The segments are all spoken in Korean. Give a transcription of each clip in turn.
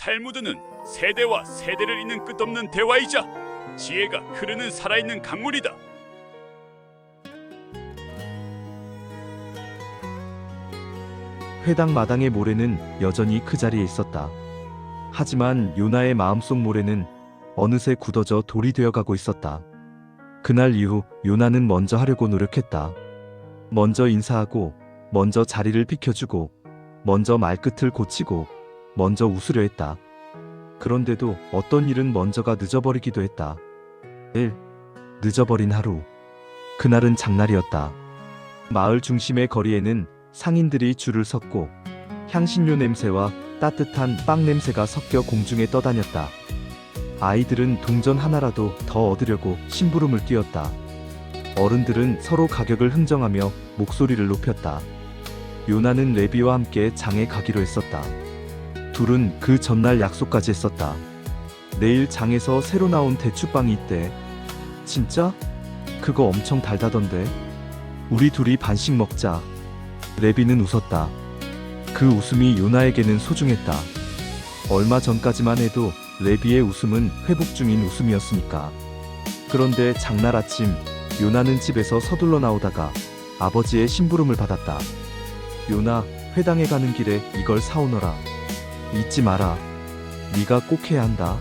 탈무드는 세대와 세대를 잇는 끝없는 대화이자 지혜가 흐르는 살아있는 강물이다. 회당 마당의 모래는 여전히 그 자리에 있었다. 하지만 요나의 마음속 모래는 어느새 굳어져 돌이 되어가고 있었다. 그날 이후 요나는 먼저 하려고 노력했다. 먼저 인사하고, 먼저 자리를 비켜주고, 먼저 말끝을 고치고, 먼저 웃으려 했다. 그런데도 어떤 일은 먼저가 늦어버리기도 했다. 1. 늦어버린 하루. 그날은 장날이었다. 마을 중심의 거리에는 상인들이 줄을 섰고 향신료 냄새와 따뜻한 빵 냄새가 섞여 공중에 떠다녔다. 아이들은 동전 하나라도 더 얻으려고 심부름을 뛰었다. 어른들은 서로 가격을 흥정하며 목소리를 높였다. 요나는 레비와 함께 장에 가기로 했었다. 둘은 그 전날 약속까지 했었다. 내일 장에서 새로 나온 대추빵이 있대. 진짜? 그거 엄청 달다던데. 우리 둘이 반씩 먹자. 레비는 웃었다. 그 웃음이 요나에게는 소중했다. 얼마 전까지만 해도 레비의 웃음은 회복 중인 웃음이었으니까. 그런데 장날 아침 요나는 집에서 서둘러 나오다가 아버지의 심부름을 받았다. 요나, 회당에 가는 길에 이걸 사오너라. 잊지 마라. 네가 꼭 해야 한다.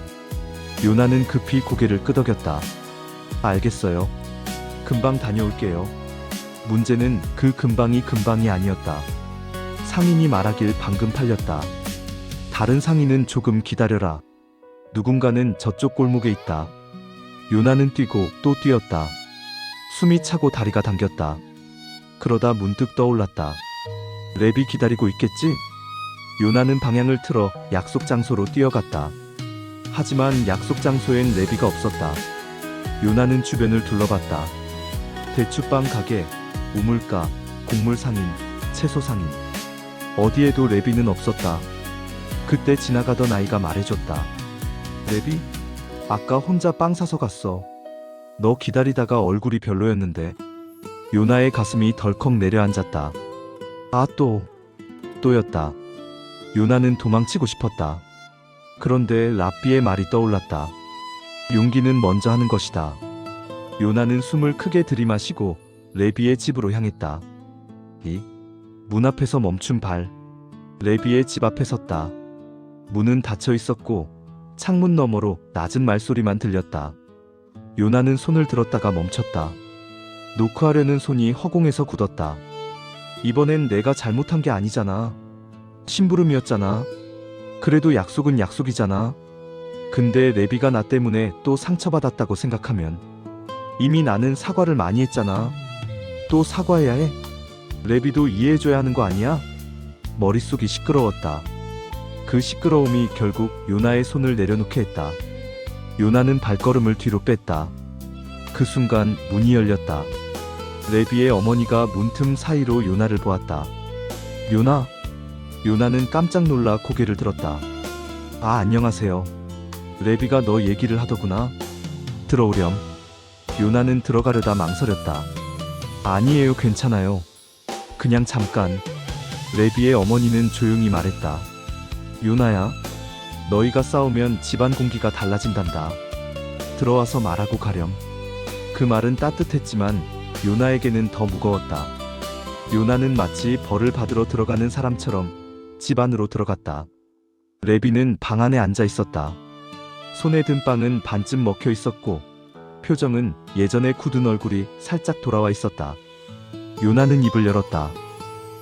요나는 급히 고개를 끄덕였다. 알겠어요. 금방 다녀올게요. 문제는 그 금방이 아니었다. 상인이 말하길 방금 팔렸다. 다른 상인은 조금 기다려라. 누군가는 저쪽 골목에 있다. 요나는 뛰고 또 뛰었다. 숨이 차고 다리가 당겼다. 그러다 문득 떠올랐다. 레비 기다리고 있겠지? 요나는 방향을 틀어 약속 장소로 뛰어갔다. 하지만 약속 장소엔 레비가 없었다. 요나는 주변을 둘러봤다. 대추빵 가게, 우물가, 곡물 상인, 채소 상인. 어디에도 레비는 없었다. 그때 지나가던 아이가 말해줬다. 레비? 아까 혼자 빵 사서 갔어. 너 기다리다가 얼굴이 별로였는데. 요나의 가슴이 덜컥 내려앉았다. 아, 또였다. 요나는 도망치고 싶었다. 그런데 라삐의 말이 떠올랐다. 용기는 먼저 하는 것이다. 요나는 숨을 크게 들이마시고 레비의 집으로 향했다. 문 앞에서 멈춘 발. 레비의 집 앞에 섰다. 문은 닫혀 있었고 창문 너머로 낮은 말소리만 들렸다. 요나는 손을 들었다가 멈췄다. 노크하려는 손이 허공에서 굳었다. 이번엔 내가 잘못한 게 아니잖아. 심부름이었잖아. 그래도 약속은 약속이잖아. 근데 레비가 나 때문에 또 상처받았다고 생각하면 이미 나는 사과를 많이 했잖아. 또 사과해야 해? 레비도 이해해줘야 하는 거 아니야? 머릿속이 시끄러웠다. 그 시끄러움이 결국 요나의 손을 내려놓게 했다. 요나는 발걸음을 뒤로 뺐다. 그 순간 문이 열렸다. 레비의 어머니가 문틈 사이로 요나를 보았다. 요나? 요나는 깜짝 놀라 고개를 들었다. 아, 안녕하세요. 레비가 너 얘기를 하더구나. 들어오렴. 요나는 들어가려다 망설였다. 아니에요, 괜찮아요. 그냥 잠깐. 레비의 어머니는 조용히 말했다. 요나야, 너희가 싸우면 집안 공기가 달라진단다. 들어와서 말하고 가렴. 그 말은 따뜻했지만 요나에게는 더 무거웠다. 요나는 마치 벌을 받으러 들어가는 사람처럼 집 안으로 들어갔다. 레비는 방 안에 앉아 있었다. 손에 든 빵은 반쯤 먹혀 있었고 표정은 예전에 굳은 얼굴이 살짝 돌아와 있었다. 요나는 입을 열었다.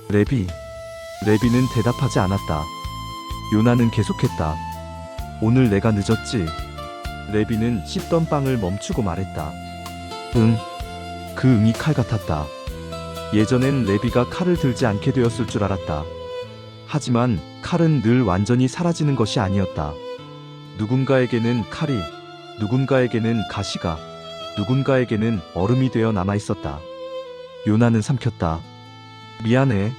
레비는 대답하지 않았다. 요나는 계속했다. 오늘 내가 늦었지? 레비는 씹던 빵을 멈추고 말했다. 응. 그 응이 칼 같았다. 예전엔 레비가 칼을 들지 않게 되었을 줄 알았다. 하지만 칼은 늘 완전히 사라지는 것이 아니었다. 누군가에게는 칼이, 누군가에게는 가시가, 누군가에게는 얼음이 되어 남아있었다. 요나는 삼켰다. 미안해.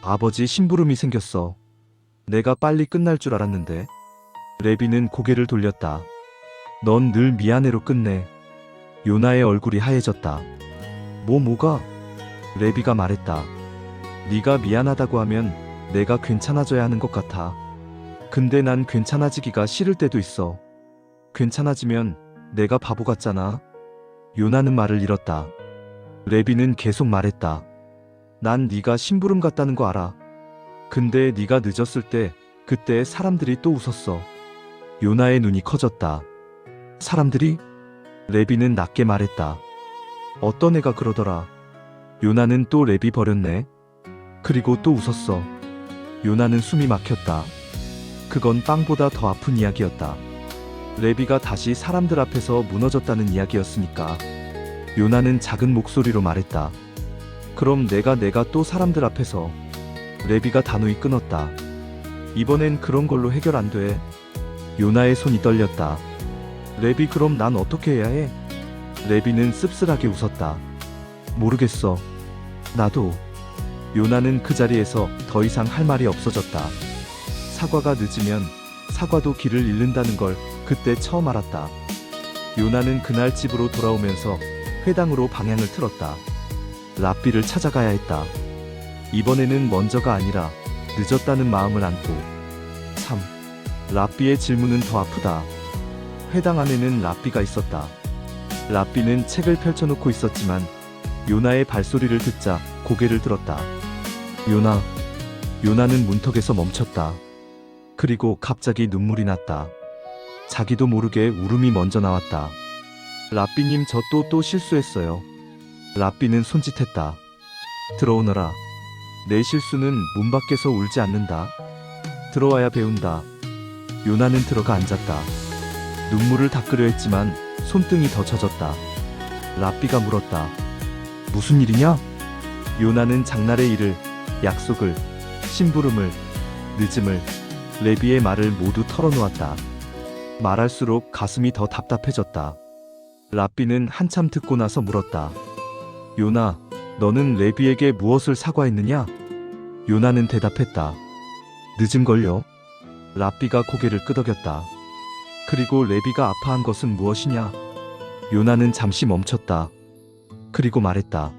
아버지 심부름이 생겼어. 내가 빨리 끝날 줄 알았는데. 레비는 고개를 돌렸다. 넌 늘 미안해로 끝내. 요나의 얼굴이 하얘졌다. 뭐가? 레비가 말했다. 네가 미안하다고 하면 내가 괜찮아져야 하는 것 같아. 근데 난 괜찮아지기가 싫을 때도 있어. 괜찮아지면 내가 바보 같잖아. 요나는 말을 잃었다. 레비는 계속 말했다. 난 네가 심부름 같다는 거 알아. 근데 네가 늦었을 때 그때 사람들이 또 웃었어. 요나의 눈이 커졌다. 사람들이? 레비는 낮게 말했다. 어떤 애가 그러더라. 요나는 또 레비 버렸네. 그리고 또 웃었어. 요나는 숨이 막혔다. 그건 빵보다 더 아픈 이야기였다. 레비가 다시 사람들 앞에서 무너졌다는 이야기였으니까. 요나는 작은 목소리로 말했다. 그럼 내가 또 사람들 앞에서. 레비가 단호히 끊었다. 이번엔 그런 걸로 해결 안 돼. 요나의 손이 떨렸다. 레비, 그럼 난 어떻게 해야 해? 레비는 씁쓸하게 웃었다. 모르겠어. 나도. 요나는 그 자리에서 더 이상 할 말이 없어졌다. 사과가 늦으면 사과도 길을 잃는다는 걸 그때 처음 알았다. 요나는 그날 집으로 돌아오면서 회당으로 방향을 틀었다. 랍비를 찾아가야 했다. 이번에는 먼저가 아니라 늦었다는 마음을 안고. 참, 랍비의 질문은 더 아프다. 회당 안에는 랍비가 있었다. 랍비는 책을 펼쳐놓고 있었지만 요나의 발소리를 듣자 고개를 들었다. 요나. 요나는 문턱에서 멈췄다. 그리고 갑자기 눈물이 났다. 자기도 모르게 울음이 먼저 나왔다. 랍비님, 저 또 실수했어요. 랍비는 손짓했다. 들어오너라. 내 실수는 문 밖에서 울지 않는다. 들어와야 배운다. 요나는 들어가 앉았다. 눈물을 닦으려 했지만 손등이 더 젖었다. 랍비가 물었다. 무슨 일이냐? 요나는 장날의 일을, 약속을, 심부름을, 늦음을, 레비의 말을 모두 털어놓았다. 말할수록 가슴이 더 답답해졌다. 랍비는 한참 듣고 나서 물었다. 요나, 너는 레비에게 무엇을 사과했느냐? 요나는 대답했다. 늦은걸요? 랍비가 고개를 끄덕였다. 그리고 레비가 아파한 것은 무엇이냐? 요나는 잠시 멈췄다. 그리고 말했다.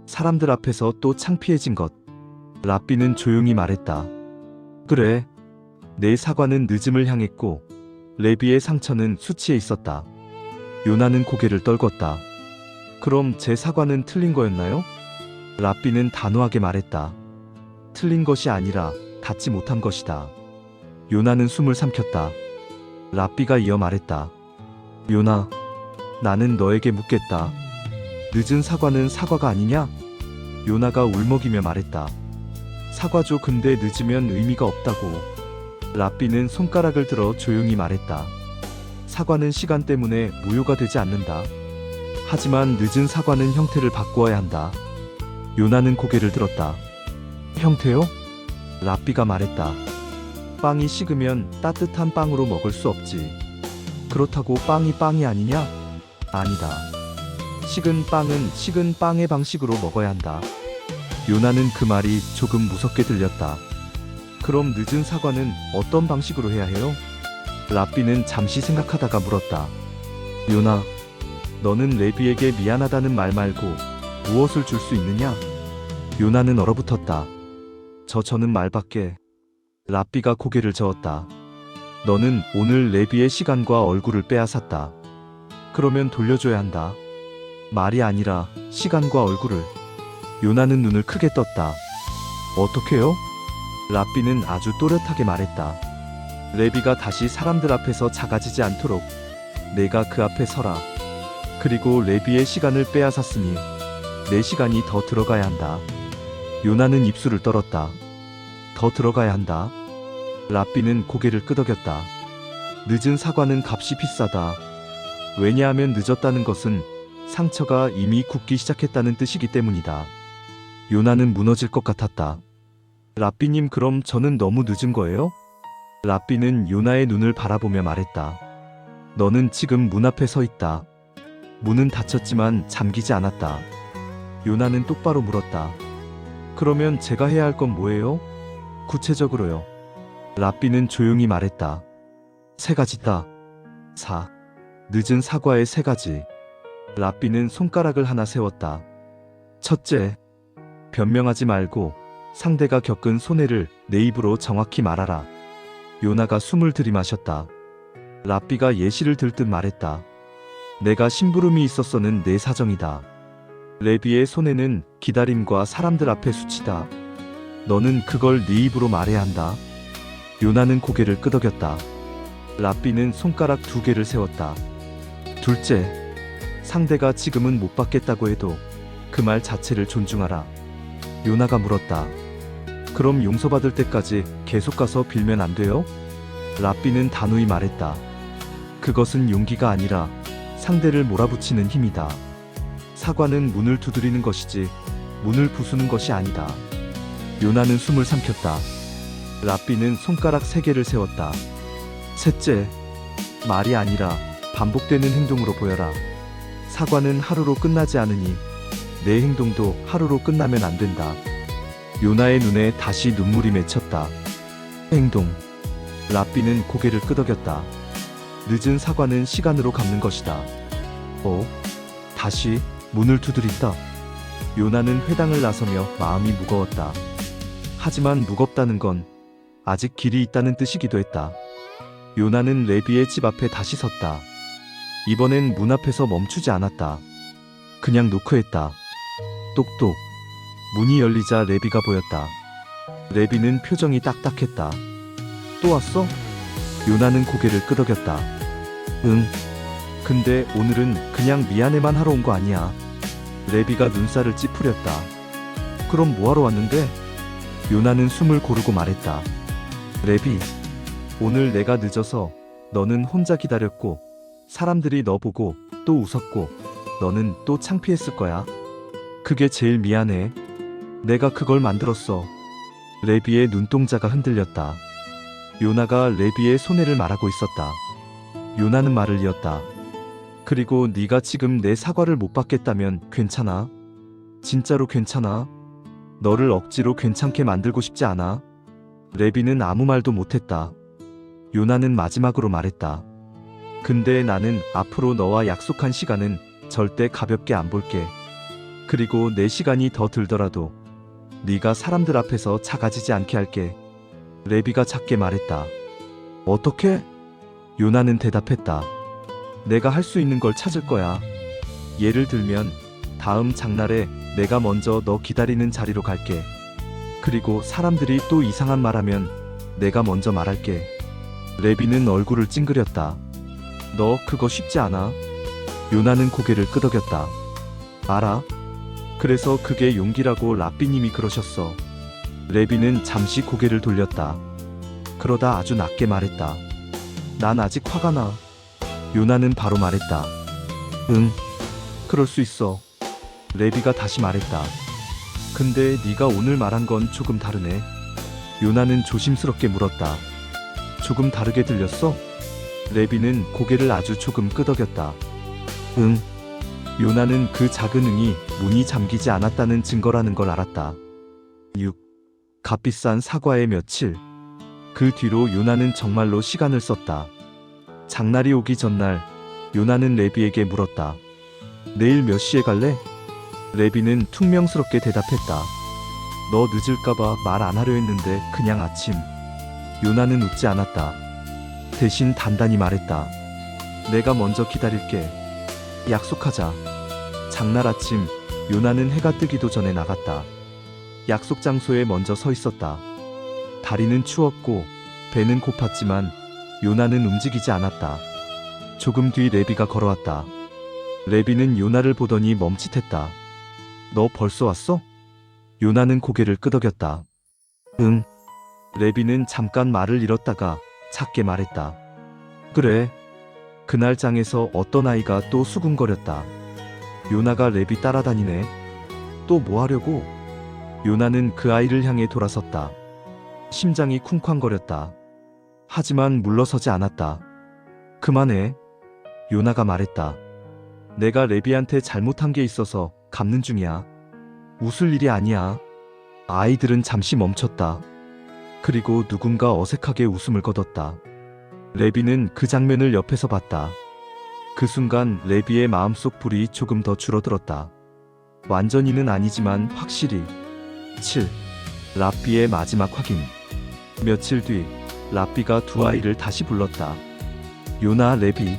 사람들 앞에서 또 창피해진 것. 랍비는 조용히 말했다. 그래. 내 사과는 늦음을 향했고 레비의 상처는 수치에 있었다. 요나는 고개를 떨궜다. 그럼 제 사과는 틀린 거였나요? 랍비는 단호하게 말했다. 틀린 것이 아니라 닿지 못한 것이다. 요나는 숨을 삼켰다. 랍비가 이어 말했다. 요나, 나는 너에게 묻겠다. 늦은 사과는 사과가 아니냐? 요나가 울먹이며 말했다. 사과죠. 근데 늦으면 의미가 없다고. 랍비는 손가락을 들어 조용히 말했다. 사과는 시간 때문에 무효가 되지 않는다. 하지만 늦은 사과는 형태를 바꾸어야 한다. 요나는 고개를 들었다. 형태요? 랍비가 말했다. 빵이 식으면 따뜻한 빵으로 먹을 수 없지. 그렇다고 빵이 아니냐? 아니다. 식은 빵은 식은 빵의 방식으로 먹어야 한다. 요나는 그 말이 조금 무섭게 들렸다. 그럼 늦은 사과는 어떤 방식으로 해야 해요? 랍비는 잠시 생각하다가 물었다. 요나, 너는 레비에게 미안하다는 말 말고 무엇을 줄 수 있느냐? 요나는 얼어붙었다. 저는 말밖에. 랍비가 고개를 저었다. 너는 오늘 레비의 시간과 얼굴을 빼앗았다. 그러면 돌려줘야 한다. 말이 아니라 시간과 얼굴을. 요나는 눈을 크게 떴다. 어떻게요? 랍비는 아주 또렷하게 말했다. 레비가 다시 사람들 앞에서 작아지지 않도록 내가 그 앞에 서라. 그리고 레비의 시간을 빼앗았으니 내 시간이 더 들어가야 한다. 요나는 입술을 떨었다. 더 들어가야 한다. 랍비는 고개를 끄덕였다. 늦은 사과는 값이 비싸다. 왜냐하면 늦었다는 것은 상처가 이미 굳기 시작했다는 뜻이기 때문이다. 요나는 무너질 것 같았다. 랍비님, 그럼 저는 너무 늦은 거예요? 랍비는 요나의 눈을 바라보며 말했다. 너는 지금 문 앞에 서 있다. 문은 닫혔지만 잠기지 않았다. 요나는 똑바로 물었다. 그러면 제가 해야 할 건 뭐예요? 구체적으로요. 랍비는 조용히 말했다. 3가지다. 4. 늦은 사과의 3가지. 랍비는 손가락을 하나 세웠다. 첫째, 변명하지 말고 상대가 겪은 손해를 내 입으로 정확히 말하라. 요나가 숨을 들이마셨다. 랍비가 예시를 들듯 말했다. 내가 심부름이 있었어는 내 사정이다. 레비의 손해는 기다림과 사람들 앞에 수치다. 너는 그걸 네 입으로 말해야 한다. 요나는 고개를 끄덕였다. 랍비는 손가락 2개를 세웠다. 둘째, 상대가 지금은 못 받겠다고 해도 그 말 자체를 존중하라. 요나가 물었다. 그럼 용서받을 때까지 계속 가서 빌면 안 돼요? 랍비는 단호히 말했다. 그것은 용기가 아니라 상대를 몰아붙이는 힘이다. 사과는 문을 두드리는 것이지 문을 부수는 것이 아니다. 요나는 숨을 삼켰다. 랍비는 손가락 3개를 세웠다. 셋째, 말이 아니라 반복되는 행동으로 보여라. 사과는 하루로 끝나지 않으니 내 행동도 하루로 끝나면 안 된다. 요나의 눈에 다시 눈물이 맺혔다. 행동. 랍비는 고개를 끄덕였다. 늦은 사과는 시간으로 갚는 것이다. 다시 문을 두드린다. 요나는 회당을 나서며 마음이 무거웠다. 하지만 무겁다는 건 아직 길이 있다는 뜻이기도 했다. 요나는 레비의 집 앞에 다시 섰다. 이번엔 문 앞에서 멈추지 않았다. 그냥 노크했다. 똑똑. 문이 열리자 레비가 보였다. 레비는 표정이 딱딱했다. 또 왔어? 요나는 고개를 끄덕였다. 응. 근데 오늘은 그냥 미안해만 하러 온 거 아니야. 레비가 눈살을 찌푸렸다. 그럼 뭐하러 왔는데? 요나는 숨을 고르고 말했다. 레비, 오늘 내가 늦어서 너는 혼자 기다렸고 사람들이 너 보고 또 웃었고 너는 또 창피했을 거야. 그게 제일 미안해. 내가 그걸 만들었어. 레비의 눈동자가 흔들렸다. 요나가 레비의 손해를 말하고 있었다. 요나는 말을 이었다. 그리고 네가 지금 내 사과를 못 받겠다면 괜찮아. 진짜로 괜찮아. 너를 억지로 괜찮게 만들고 싶지 않아. 레비는 아무 말도 못했다. 요나는 마지막으로 말했다. 근데 나는 앞으로 너와 약속한 시간은 절대 가볍게 안 볼게. 그리고 내 시간이 더 들더라도 네가 사람들 앞에서 작아지지 않게 할게. 레비가 작게 말했다. 어떻게? 요나는 대답했다. 내가 할 수 있는 걸 찾을 거야. 예를 들면 다음 장날에 내가 먼저 너 기다리는 자리로 갈게. 그리고 사람들이 또 이상한 말하면 내가 먼저 말할게. 레비는 얼굴을 찡그렸다. 너 그거 쉽지 않아. 요나는 고개를 끄덕였다. 알아. 그래서 그게 용기라고 랍비님이 그러셨어. 레비는 잠시 고개를 돌렸다. 그러다 아주 낮게 말했다. 난 아직 화가 나. 요나는 바로 말했다. 응, 그럴 수 있어. 레비가 다시 말했다. 근데 네가 오늘 말한 건 조금 다르네. 요나는 조심스럽게 물었다. 조금 다르게 들렸어? 레비는 고개를 아주 조금 끄덕였다. 응. 요나는 그 작은 응이 문이 잠기지 않았다는 증거라는 걸 알았다. 6. 값비싼 사과의 며칠. 그 뒤로 요나는 정말로 시간을 썼다. 장날이 오기 전날 요나는 레비에게 물었다. 내일 몇 시에 갈래? 레비는 퉁명스럽게 대답했다. 너 늦을까봐 말 안 하려 했는데 그냥 아침. 요나는 웃지 않았다. 대신 단단히 말했다. 내가 먼저 기다릴게. 약속하자. 장날 아침 요나는 해가 뜨기도 전에 나갔다. 약속 장소에 먼저 서 있었다. 다리는 추웠고 배는 고팠지만 요나는 움직이지 않았다. 조금 뒤 레비가 걸어왔다. 레비는 요나를 보더니 멈칫했다. 너 벌써 왔어? 요나는 고개를 끄덕였다. 응. 레비는 잠깐 말을 잃었다가 작게 말했다. 그래. 그날 장에서 어떤 아이가 또 수군거렸다. 요나가 레비 따라다니네. 또 뭐 하려고? 요나는 그 아이를 향해 돌아섰다. 심장이 쿵쾅거렸다. 하지만 물러서지 않았다. 그만해. 요나가 말했다. 내가 레비한테 잘못한 게 있어서 갚는 중이야. 웃을 일이 아니야. 아이들은 잠시 멈췄다. 그리고 누군가 어색하게 웃음을 거뒀다. 레비는 그 장면을 옆에서 봤다. 그 순간 레비의 마음속 불이 조금 더 줄어들었다. 완전히는 아니지만 확실히. 7. 랍비의 마지막 확인. 며칠 뒤 랍비가 두 아이를 다시 불렀다. 요나, 레비.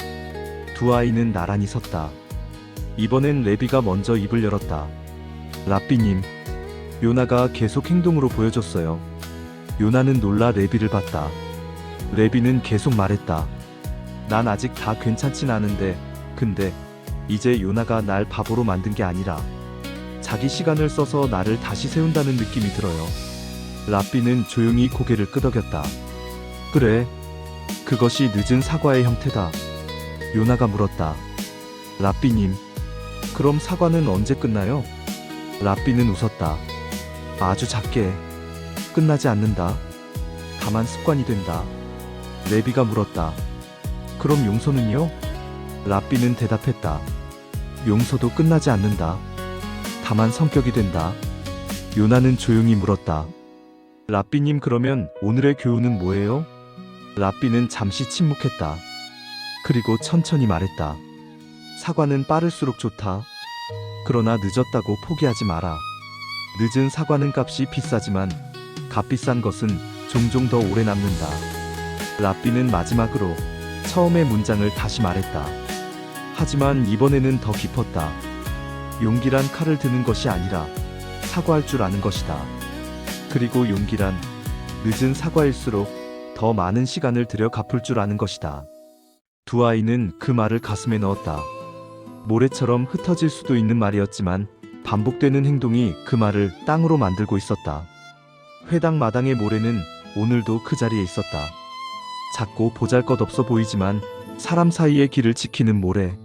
두 아이는 나란히 섰다. 이번엔 레비가 먼저 입을 열었다. 랍비님. 요나가 계속 행동으로 보여줬어요. 요나는 놀라 레비를 봤다. 레비는 계속 말했다. 난 아직 다 괜찮진 않은데, 근데 이제 요나가 날 바보로 만든 게 아니라 자기 시간을 써서 나를 다시 세운다는 느낌이 들어요. 랍비는 조용히 고개를 끄덕였다. 그래, 그것이 늦은 사과의 형태다. 요나가 물었다. 랍비님, 그럼 사과는 언제 끝나요? 랍비는 웃었다. 아주 작게. 끝나지 않는다. 다만 습관이 된다. 레비가 물었다. 그럼 용서는요? 랍비는 대답했다. 용서도 끝나지 않는다. 다만 성격이 된다. 요나는 조용히 물었다. 랍비님, 그러면 오늘의 교훈은 뭐예요? 랍비는 잠시 침묵했다. 그리고 천천히 말했다. 사과는 빠를수록 좋다. 그러나 늦었다고 포기하지 마라. 늦은 사과는 값이 비싸지만 값비싼 것은 종종 더 오래 남는다. 랍비는 마지막으로 처음의 문장을 다시 말했다. 하지만 이번에는 더 깊었다. 용기란 칼을 드는 것이 아니라 사과할 줄 아는 것이다. 그리고 용기란 늦은 사과일수록 더 많은 시간을 들여 갚을 줄 아는 것이다. 두 아이는 그 말을 가슴에 넣었다. 모래처럼 흩어질 수도 있는 말이었지만 반복되는 행동이 그 말을 땅으로 만들고 있었다. 회당 마당의 모래는 오늘도 그 자리에 있었다. 작고 보잘것없어 보이지만 사람 사이의 길을 지키는 모래.